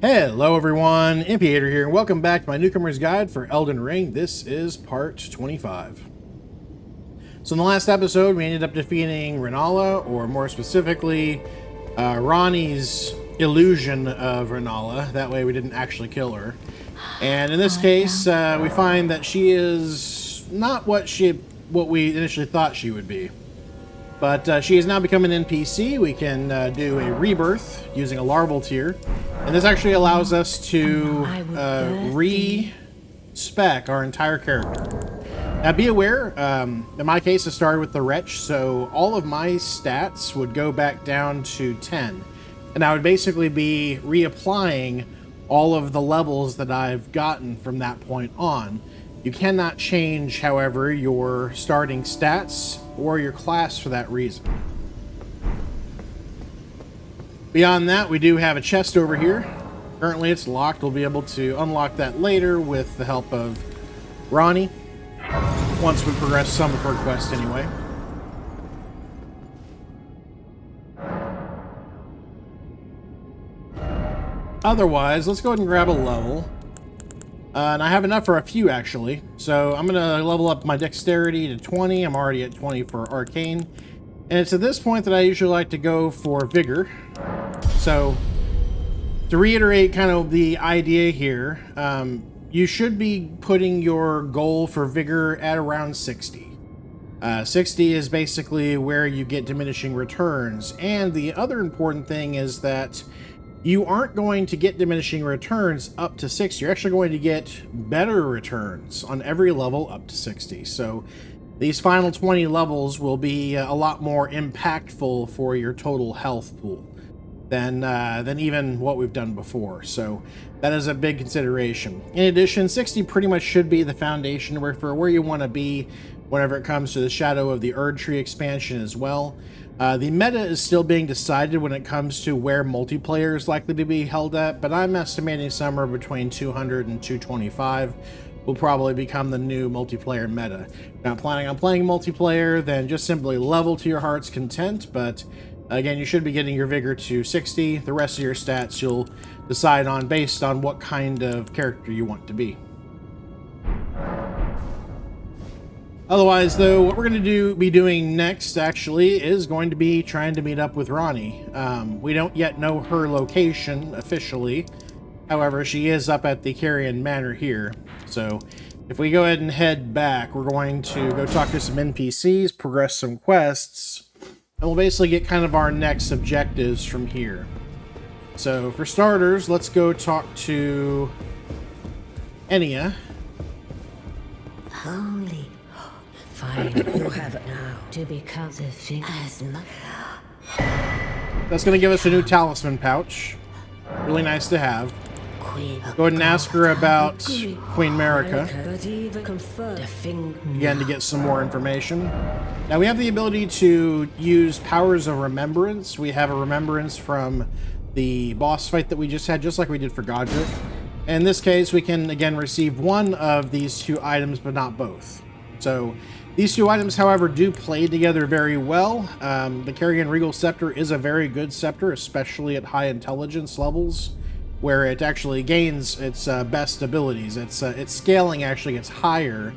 Hello everyone, Impiator here, and welcome back to my Newcomer's Guide for Elden Ring. This is part 25. So in the last episode, we ended up defeating Rennala, or more specifically, Ranni's illusion of Rennala. That way we didn't actually kill her. And in this case, we find that she is not what we initially thought she would be. But she has now become an NPC. We can do a rebirth using a larval tier. And this actually allows us to re-spec our entire character. Now be aware, in my case it started with the Wretch, so all of my stats would go back down to 10. And I would basically be reapplying all of the levels that I've gotten from that point on. You cannot change, however, your starting stats or your class for that reason. Beyond that, we do have a chest over here. Currently it's locked. We'll be able to unlock that later with the help of Ranni, once we progress some of her quest anyway. Otherwise, let's go ahead and grab a level. And I have enough for a few, actually. So I'm going to level up my dexterity to 20. I'm already at 20 for arcane. And it's at this point that I usually like to go for vigor. So to reiterate kind of the idea here, you should be putting your goal for vigor at around 60. 60 is basically where you get diminishing returns. And the other important thing is that you aren't going to get diminishing returns up to 60. You're actually going to get better returns on every level up to 60. So these final 20 levels will be a lot more impactful for your total health pool than even what we've done before. So that is a big consideration. In addition, 60 pretty much should be the foundation for where you want to be whenever it comes to the Shadow of the Erdtree expansion as well. The meta is still being decided when it comes to where multiplayer is likely to be held at, but I'm estimating somewhere between 200 and 225 will probably become the new multiplayer meta. Not planning on playing multiplayer, then just simply level to your heart's content, but again, you should be getting your vigor to 60. The rest of your stats you'll decide on based on what kind of character you want to be. Otherwise, though, what we're going to be doing next, actually, is going to be trying to meet up with Ranni. We don't yet know her location officially. However, she is up at the Caria Manor here. So, if we go ahead and head back, we're going to go talk to some NPCs, progress some quests, and we'll basically get kind of our next objectives from here. So, for starters, let's go talk to Enya. Holy. Fine, you have it now to become the thing as much. That's going to give us a new talisman pouch. Really nice to have. Go ahead and ask her about Queen Marika. Again, to get some more information. Now, we have the ability to use powers of remembrance. We have a remembrance from the boss fight that we just had, just like we did for Godric. In this case, we can, again, receive one of these two items, but not both. So these two items, however, do play together very well. The Carian Regal Scepter is a very good scepter, especially at high intelligence levels, where it actually gains its best abilities. Its scaling actually gets higher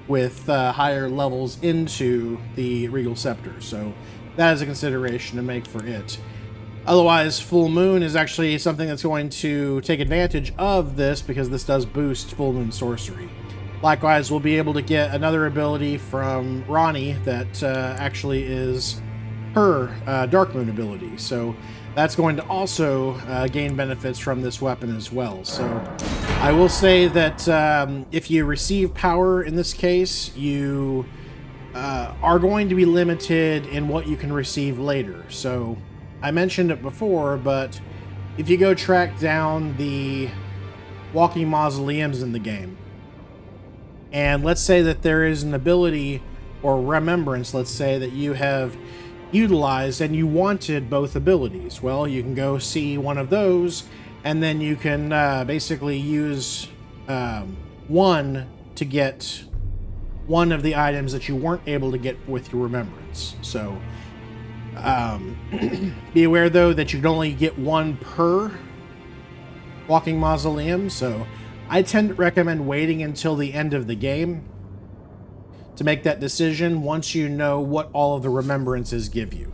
with higher levels into the Regal Scepter. So that is a consideration to make for it. Otherwise, Full Moon is actually something that's going to take advantage of this because this does boost Full Moon sorcery. Likewise, we'll be able to get another ability from Ranni that actually is her Dark Moon ability. So that's going to also gain benefits from this weapon as well. So I will say that if you receive power in this case, you are going to be limited in what you can receive later. So I mentioned it before, but if you go track down the walking mausoleums in the game, and let's say that there is an ability or remembrance, let's say, that you have utilized and you wanted both abilities. Well, you can go see one of those, and then you can basically use one to get one of the items that you weren't able to get with your remembrance. So be aware, though, that you can only get one per walking mausoleum, so I tend to recommend waiting until the end of the game to make that decision once you know what all of the remembrances give you.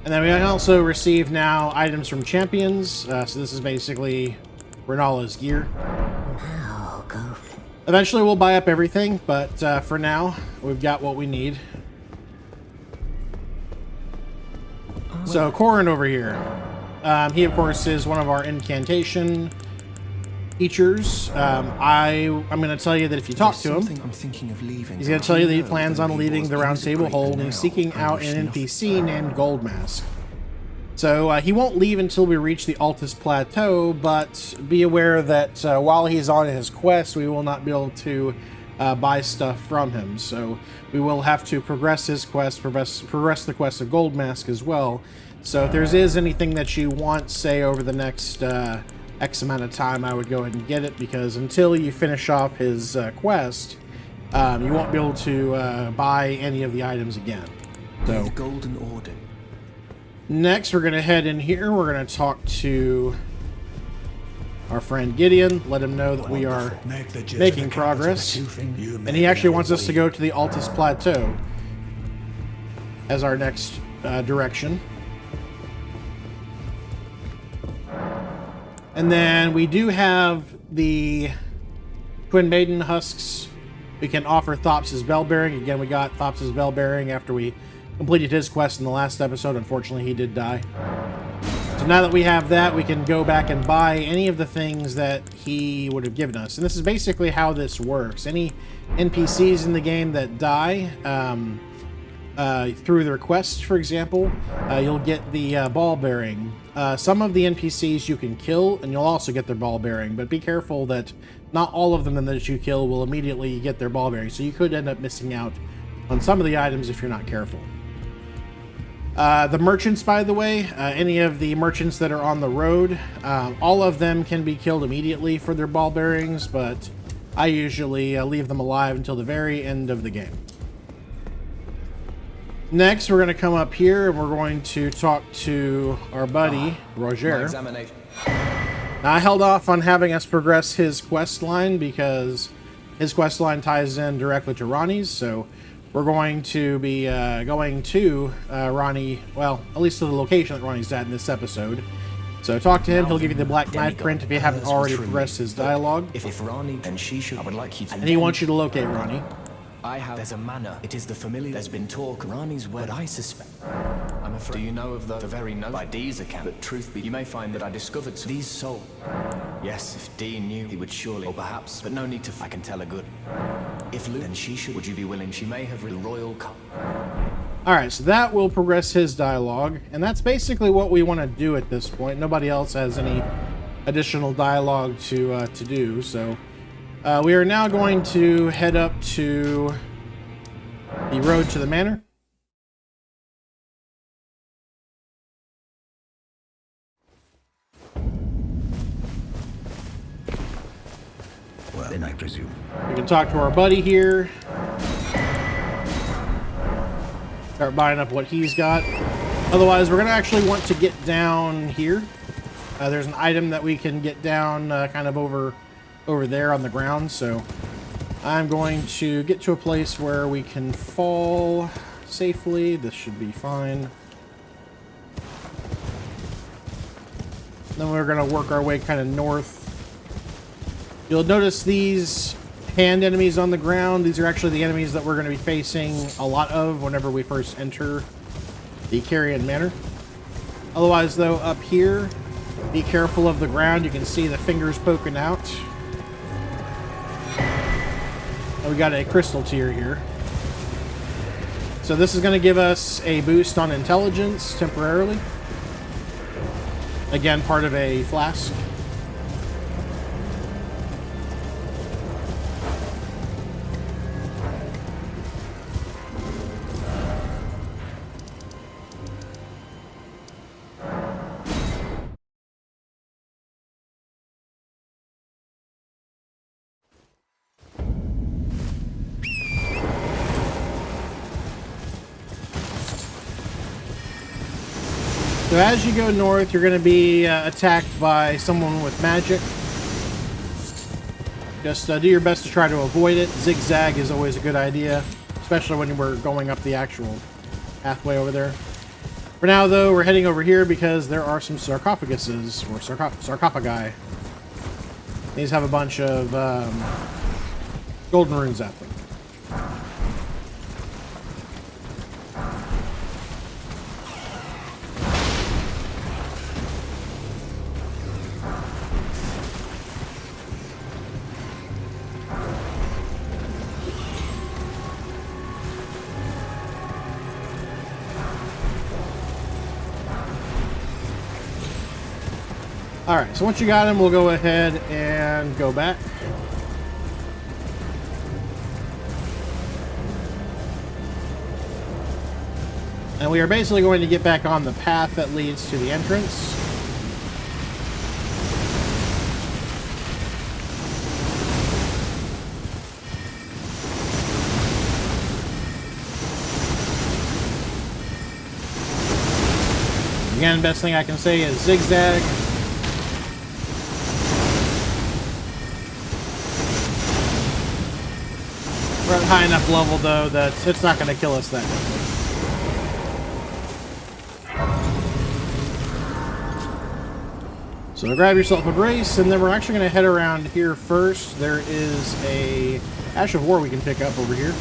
And then we also receive now items from champions, so this is basically Renala's gear. Now go. Eventually we'll buy up everything, but for now, we've got what we need. So, Corin over here. He, of course, is one of our incantation teachers. I'm going to tell you that if you talk to him, he's going to tell you that he plans on leaving the Round Table Hold and he's seeking out an NPC named Goldmask. So he won't leave until we reach the Altus Plateau, but be aware that while he's on his quest, we will not be able to buy stuff from him. So we will have to progress his quest, progress the quest of Goldmask as well. So if there is anything that you want, say, over the next X amount of time, I would go ahead and get it, because until you finish off his quest, you won't be able to buy any of the items again. So the Golden Order. Next, we're going to head in here. We're going to talk to our friend Gideon, let him know that we are making progress. And he actually wants us to go to the Altus Plateau as our next direction. And then we do have the Twin Maiden Husks. We can offer Thops' Bell Bearing. Again, we got Thops' Bell Bearing after we completed his quest in the last episode. Unfortunately, he did die. So now that we have that, we can go back and buy any of the things that he would have given us. And this is basically how this works. Any NPCs in the game that die through their quests, for example, you'll get the ball bearing. Some of the NPCs you can kill, and you'll also get their ball bearing. But be careful that not all of them that you kill will immediately get their ball bearing. So you could end up missing out on some of the items if you're not careful. The merchants, by the way, any of the merchants that are on the road, all of them can be killed immediately for their ball bearings, but I usually leave them alive until the very end of the game. Next, we're going to come up here and we're going to talk to our buddy, Roger. Now, I held off on having us progress his quest line because his quest line ties in directly to Ronnie's, so we're going to be going to Ronnie, well, at least to the location that Ronnie's at in this episode. So talk to him, he'll give you the Black Knife print if you haven't already progressed his dialogue. If Ronnie and she should, I would like you to... And he wants you to locate Ronnie. There's a manor. It is the familiar. There's been talk. Ronnie's word. I suspect. I'm afraid. Do you know of the very note by Dee's account? But truth be, you may find that I discovered Dee's soul. Yes, if Dee knew, he would surely, or perhaps, but no need to. I can tell her good. If Luke, then she should. Would you be willing? She may have the royal cup. All right, so that will progress his dialogue, and that's basically what we want to do at this point. Nobody else has any additional dialogue to do, so. We are now going to head up to the road to the manor. Well, then I presume. We can talk to our buddy here. Start buying up what he's got. Otherwise, we're going to actually want to get down here. There's an item that we can get down kind of over there on the ground, so I'm going to get to a place where we can fall safely. This should be fine. Then we're going to work our way kind of north. You'll notice these hand enemies on the ground. These are actually the enemies that we're going to be facing a lot of whenever we first enter the Caria Manor. Otherwise, though, up here, be careful of the ground. You can see the fingers poking out. We got a crystal tier here. So this is going to give us a boost on intelligence temporarily. Again, part of a flask. So as you go north, you're going to be attacked by someone with magic. Just do your best to try to avoid it. Zigzag is always a good idea, especially when we're going up the actual pathway over there. For now, though, we're heading over here because there are some sarcophaguses, or sarcophagi. These have a bunch of golden runes at them. Alright, so once you got him, we'll go ahead and go back. And we are basically going to get back on the path that leads to the entrance. Again, best thing I can say is zigzag. We're at high enough level, though, that it's not going to kill us that quickly. So grab yourself a brace, and then we're actually going to head around here first. There is a Ash of War we can pick up over here.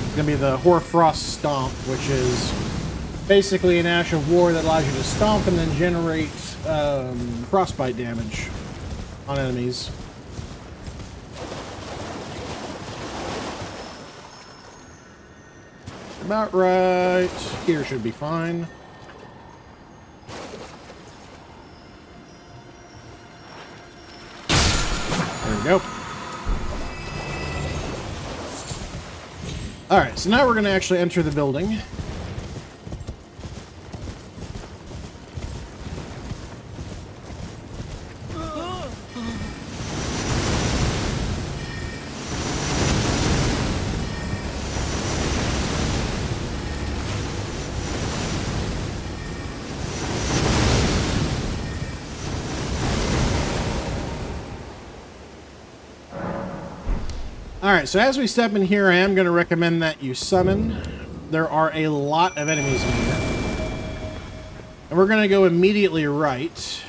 It's going to be the Hoarfrost Stomp, which is basically an Ash of War that allows you to stomp and then generate frostbite damage on enemies. About right here should be fine. There we go. Alright, so now we're going to actually enter the building. Alright, so as we step in here, I am going to recommend that you summon. There are a lot of enemies in here. And we're going to go immediately right.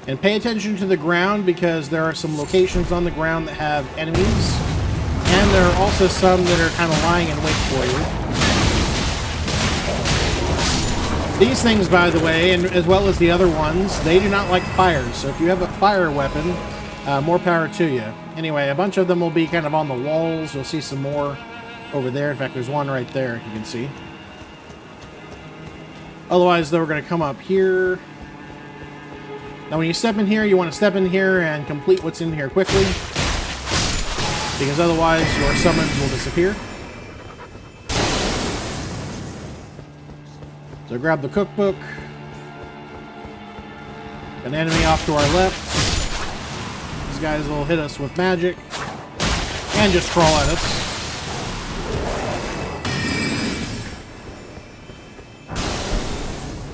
And pay attention to the ground, because there are some locations on the ground that have enemies. And there are also some that are kind of lying in wait for you. These things, by the way, and as well as the other ones, they do not like fire. So if you have a fire weapon, more power to you. Anyway, a bunch of them will be kind of on the walls. You'll see some more over there. In fact, there's one right there you can see. Otherwise, though, we're going to come up here. Now, when you step in here, you want to step in here and complete what's in here quickly, because otherwise your summons will disappear. So grab the cookbook. An enemy off to our left. These guys will hit us with magic and just crawl at us.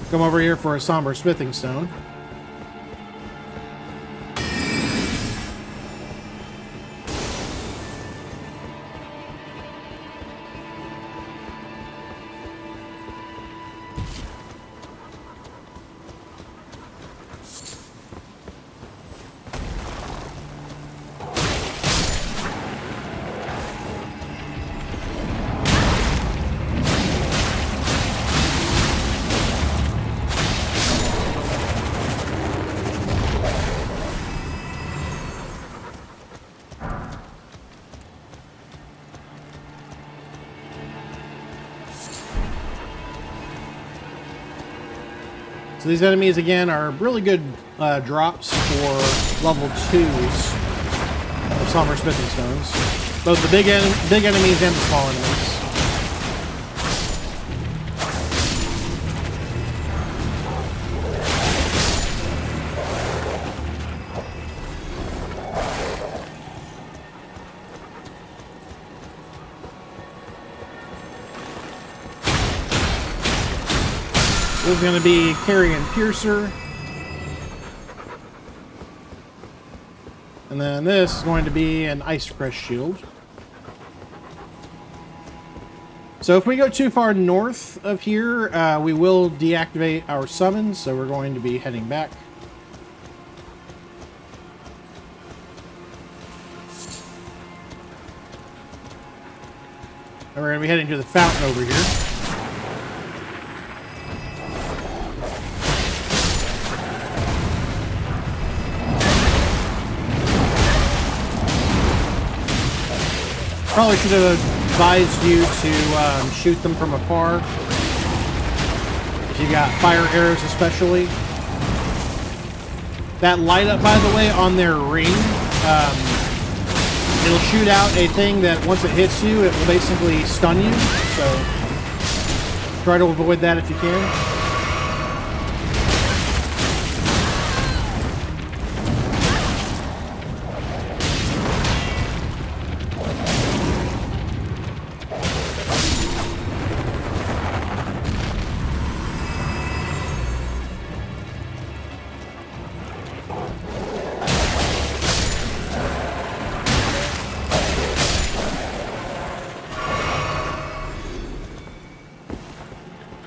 Come over here for a somber smithing stone. So these enemies, again, are really good drops for level 2s of Somber Smithing Stones. Both the big enemies and the small enemies. This is going to be Caria and Piercer. And then this is going to be an Ice Crest Shield. So if we go too far north of here, we will deactivate our summons, so we're going to be heading back. And we're going to be heading to the fountain over here. Probably should have advised you to shoot them from afar. If you got fire arrows especially. That light up, by the way, on their ring, it'll shoot out a thing that once it hits you, it will basically stun you. So try to avoid that if you can.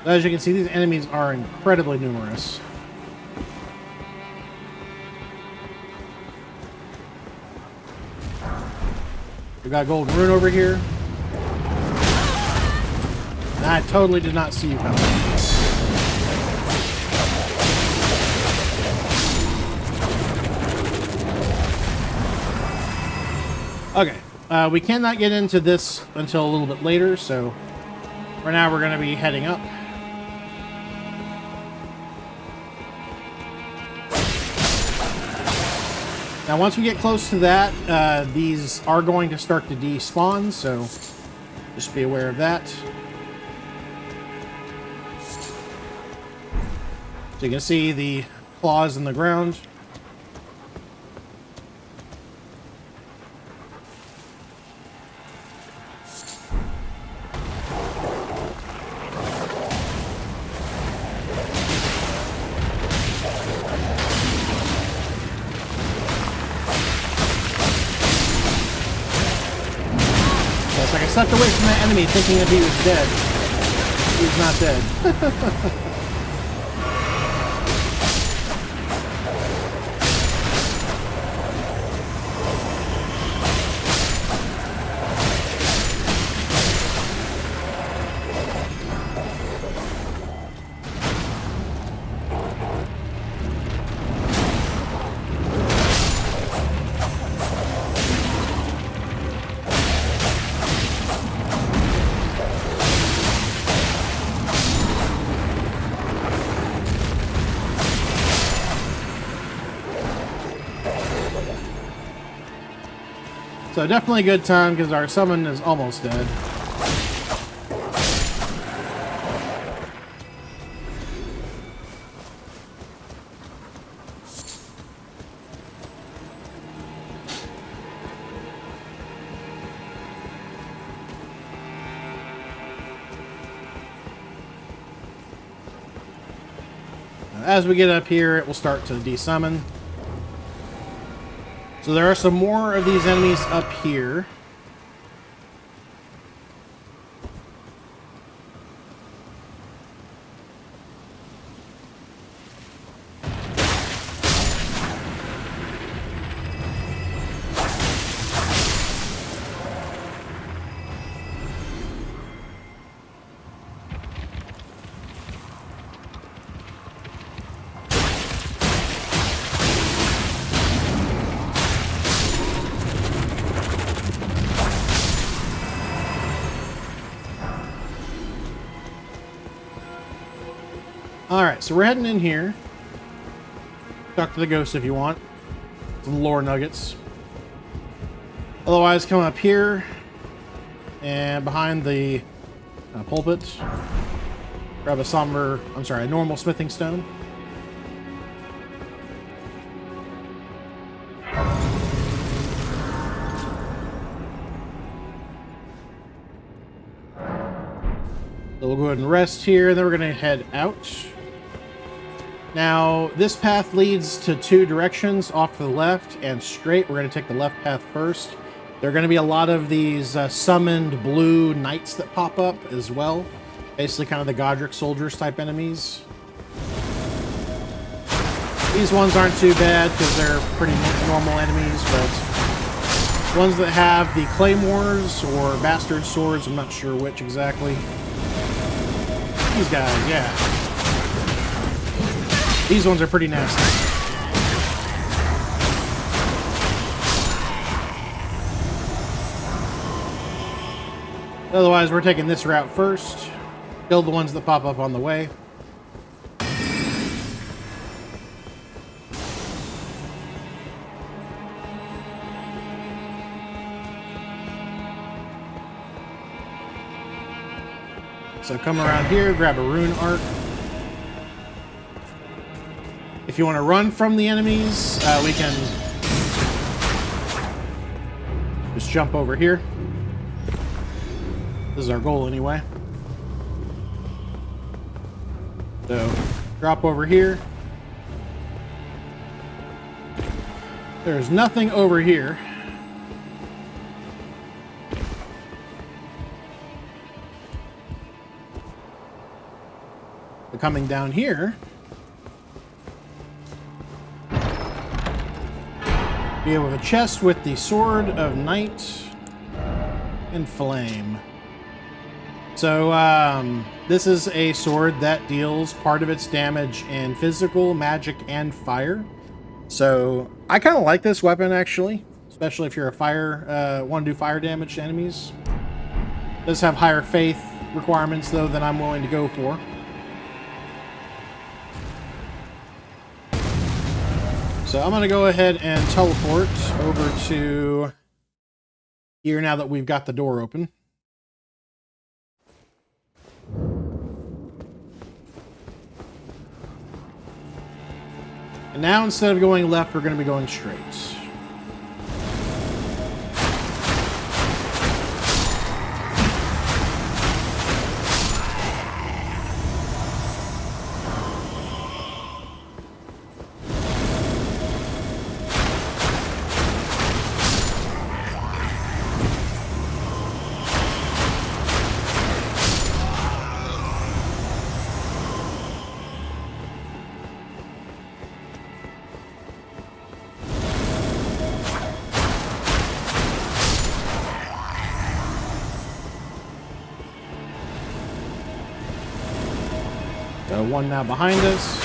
As you can see, these enemies are incredibly numerous. We got Golden Rune over here. And I totally did not see you coming. Okay, we cannot get into this until a little bit later, so for now we're going to be heading up. Now, once we get close to that, these are going to start to despawn, so just be aware of that. So you can see the claws in the ground. Like I stepped away from that enemy thinking that he was dead. He's not dead. So definitely a good time because our summon is almost dead. As we get up here, it will start to desummon. So there are some more of these enemies up here. Alright, so we're heading in here. Talk to the ghost if you want. Some lore nuggets. Otherwise, come up here. And behind the pulpit. Grab a normal smithing stone. So we'll go ahead and rest here, and then we're going to head out. Now, this path leads to two directions, off to the left and straight. We're going to take the left path first. There are going to be a lot of these summoned blue knights that pop up as well. Basically kind of the Godric soldiers type enemies. These ones aren't too bad because they're pretty normal enemies, but ones that have the claymores or bastard swords, I'm not sure which exactly. These guys, yeah. These ones are pretty nasty. Otherwise, we're taking this route first. Kill the ones that pop up on the way. So come around here, grab a rune arc. If you want to run from the enemies, we can just jump over here. This is our goal anyway. So drop over here. There's nothing over here. But coming down here, we have a chest with the Sword of Night and Flame. So, this is a sword that deals part of its damage in physical, magic, and fire. So, I kind of like this weapon, actually. Especially if you're a fire, want to do fire damage to enemies. It does have higher faith requirements, though, than I'm willing to go for. So I'm going to go ahead and teleport over to here now that we've got the door open. And now instead of going left, we're going to be going straight. One now behind us.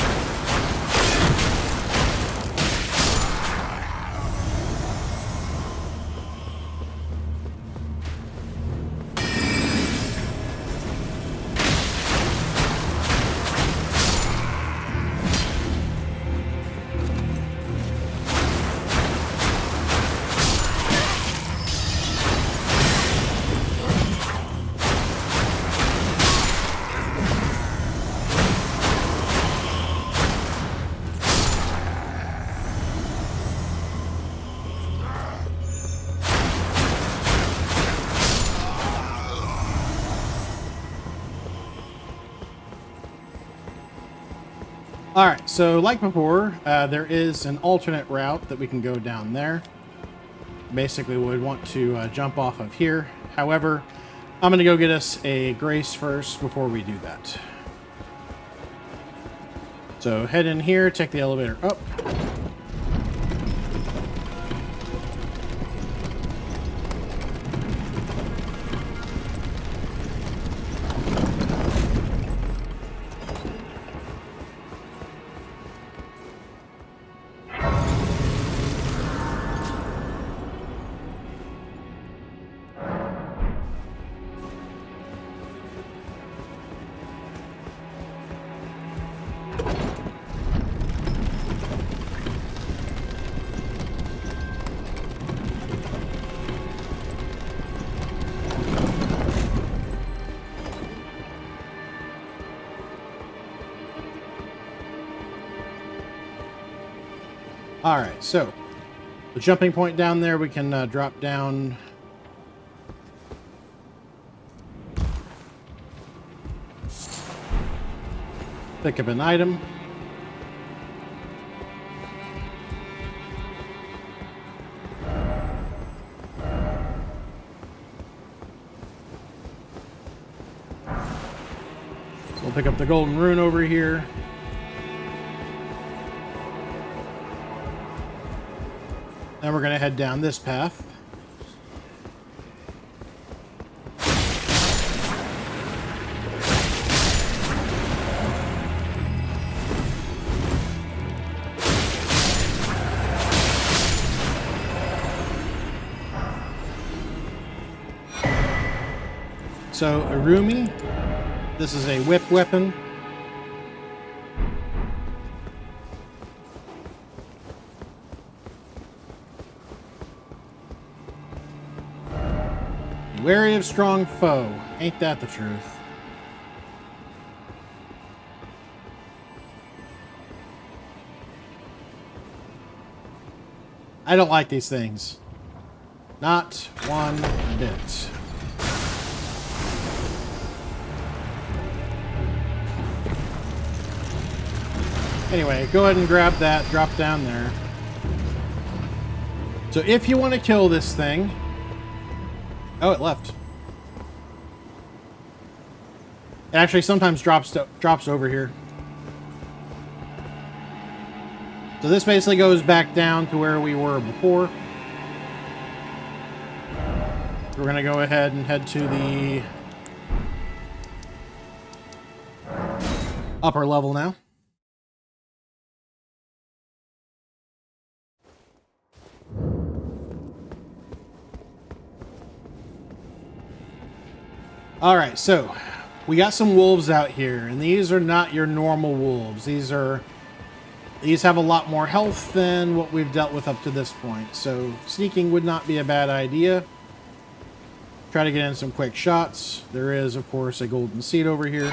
Alright, so like before, there is an alternate route that we can go down there. Basically, we would want to jump off of here. However, I'm going to go get us a grace first before we do that. So head in here, take the elevator up. Alright, so the jumping point down there, we can drop down. Pick up an item. We'll pick up the golden rune over here. Then we're going to head down this path. So, Arumi, this is a whip weapon. Be wary of strong foe. Ain't that the truth? I don't like these things. Not one bit. Anyway, go ahead and grab that, drop down there. So if you want to kill this thing... Oh, it left. It actually sometimes drops over here. So this basically goes back down to where we were before. We're going to go ahead and head to the upper level now. Alright, so we got some wolves out here, and these are not your normal wolves. These have a lot more health than what we've dealt with up to this point. So sneaking would not be a bad idea. Try to get in some quick shots. There is, of course, a golden seed over here.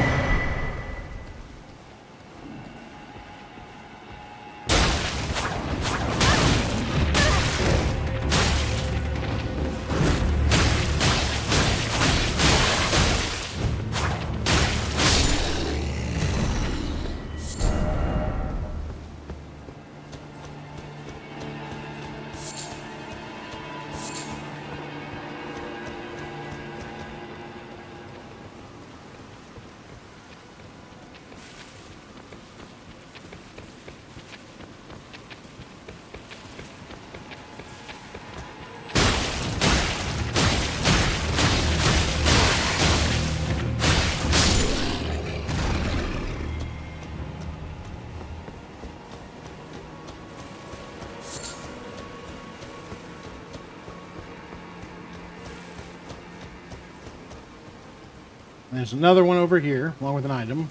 There's another one over here, along with an item.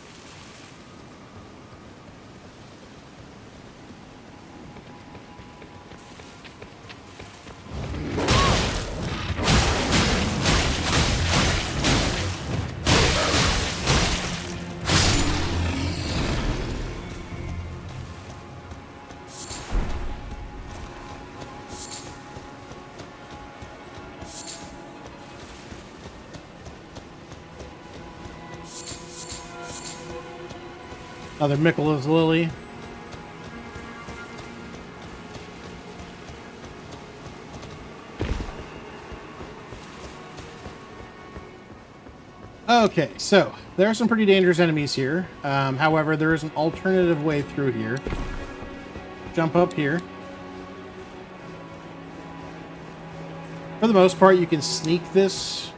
Another Michaela's Lily. Okay, so there are some pretty dangerous enemies here. However, there is an alternative way through here. Jump up here. For the most part, you can sneak this.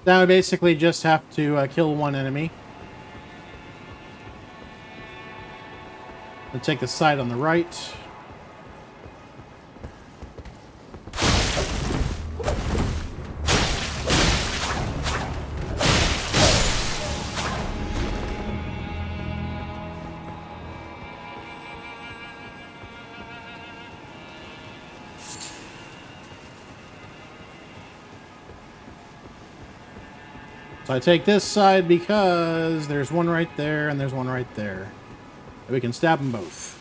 Now we basically just have to kill one enemy. And take the side on the right. So I take this side because there's one right there and there's one right there. And we can stab them both.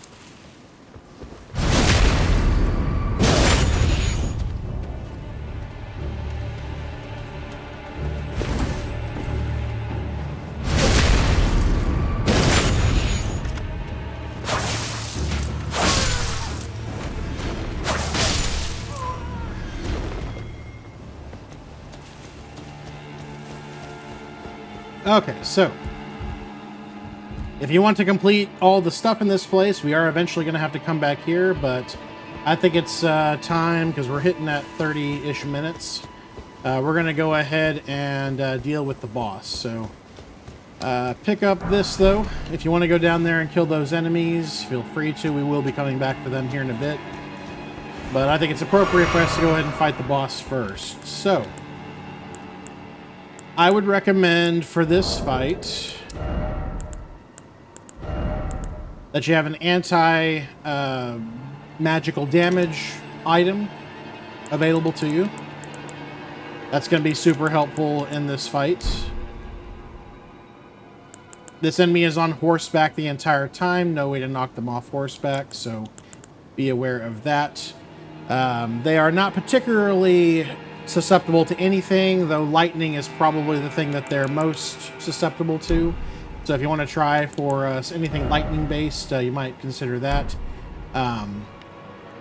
Okay, so if you want to complete all the stuff in this place, we are eventually going to have to come back here, but I think it's time, because we're hitting at 30-ish minutes. We're going to go ahead and deal with the boss. So pick up this, though. If you want to go down there and kill those enemies, feel free to. We will be coming back for them here in a bit. But I think it's appropriate for us to go ahead and fight the boss first. So I would recommend for this fight that you have an anti-magical damage item available to you. That's going to be super helpful in this fight. This enemy is on horseback the entire time. No way to knock them off horseback, so be aware of that. They are not particularly susceptible to anything, though lightning is probably the thing that they're most susceptible to. So if you want to try for anything lightning based, you might consider that.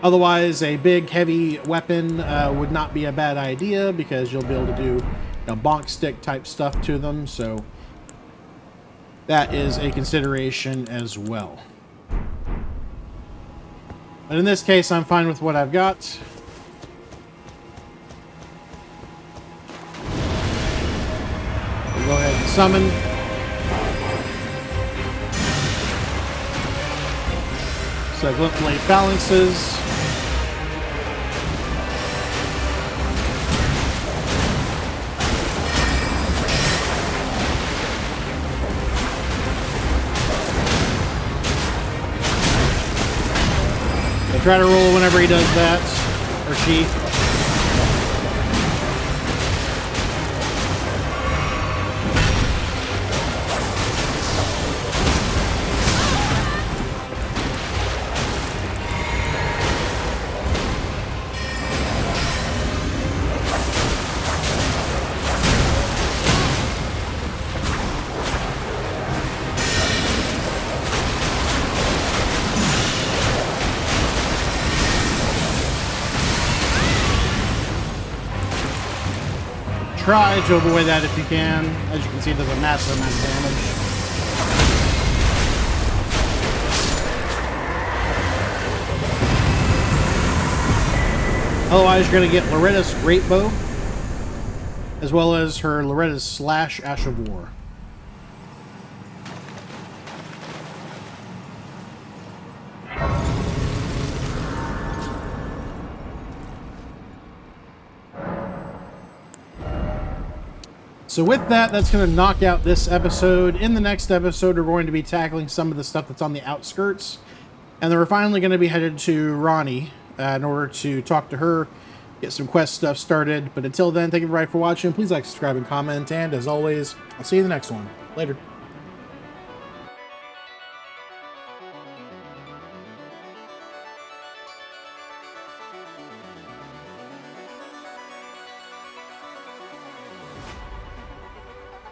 Otherwise, a big heavy weapon would not be a bad idea, because you'll be able to do bonk stick type stuff to them. So that is a consideration as well. But in this case, I'm fine with what I've got. Go ahead and summon. So Glyph Phalanxes. So try to roll whenever he does that, or she. Try to avoid that if you can. As you can see, it does a massive amount of damage. Otherwise, you're going to get Loretta's Great Bow, as well as her Loretta's Slash Ash of War. So with that, that's going to knock out this episode. In the next episode, we're going to be tackling some of the stuff that's on the outskirts. And then we're finally going to be headed to Ronnie in order to talk to her, get some quest stuff started. But until then, thank you everybody for watching. Please like, subscribe, and comment. And as always, I'll see you in the next one. Later.